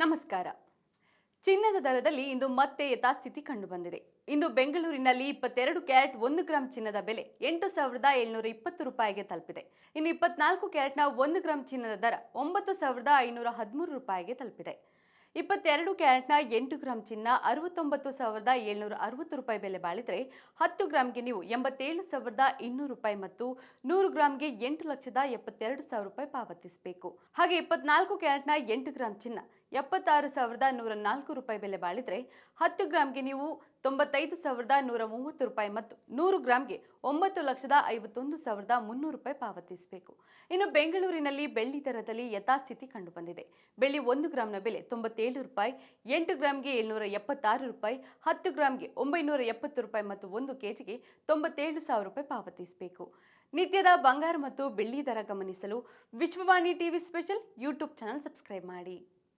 ನಮಸ್ಕಾರ. ಚಿನ್ನದ ದರದಲ್ಲಿ ಇಂದು ಮತ್ತೆ ಯಥಾಸ್ಥಿತಿ ಕಂಡುಬಂದಿದೆ. ಇಂದು ಬೆಂಗಳೂರಿನಲ್ಲಿ 22 ಕ್ಯಾರೆಟ್ 1 ಗ್ರಾಂ ಚಿನ್ನದ ಬೆಲೆ 8,720 ರೂಪಾಯಿಗೆ ತಲುಪಿದೆ. ಇನ್ನು 24 ಕ್ಯಾರೆಟ್ನ 1 ಗ್ರಾಂ ಚಿನ್ನದ ದರ 9,513 ರೂಪಾಯಿಗೆ ತಲುಪಿದೆ. 22 ಕ್ಯಾರೆಟ್ನ 8 ಗ್ರಾಂ ಚಿನ್ನ 69,760 ರೂಪಾಯಿ ಬೆಲೆ ಬಾಳಿದರೆ 10 ಗ್ರಾಂಗೆ ನೀವು 87,200 ರೂಪಾಯಿ ಮತ್ತು 100 ಗ್ರಾಂಗೆ 8,72,000 ರೂಪಾಯಿ ಪಾವತಿಸಬೇಕು. ಹಾಗೆ 24 ಕ್ಯಾರೆಟ್ನ 8 ಗ್ರಾಂ ಚಿನ್ನ 76,104 ರೂಪಾಯಿ ಬೆಲೆ ಬಾಳಿದರೆ 10 ಗ್ರಾಂಗೆ ನೀವು 95,130 ರೂಪಾಯಿ ಮತ್ತು 100 ಗ್ರಾಂಗೆ 9,51,300 ರೂಪಾಯಿ ಪಾವತಿಸಬೇಕು. ಇನ್ನು ಬೆಂಗಳೂರಿನಲ್ಲಿ ಬೆಳ್ಳಿ ದರದಲ್ಲಿ ಯಥಾಸ್ಥಿತಿ ಕಂಡುಬಂದಿದೆ. ಬೆಳ್ಳಿ 1 ಗ್ರಾಂನ ಬೆಲೆ 97 ರೂಪಾಯಿ, 8 ಗ್ರಾಂಗೆ 776 ರೂಪಾಯಿ, 10 ಗ್ರಾಂಗೆ 970 ರೂಪಾಯಿ ಮತ್ತು 1 ಕೆಜಿಗೆ 97,000 ರೂಪಾಯಿ ಪಾವತಿಸಬೇಕು. ನಿತ್ಯದ ಬಂಗಾರ ಮತ್ತು ಬೆಳ್ಳಿ ದರ ಗಮನಿಸಲು Vishwavani TV special YouTube channel subscribe ಮಾಡಿ.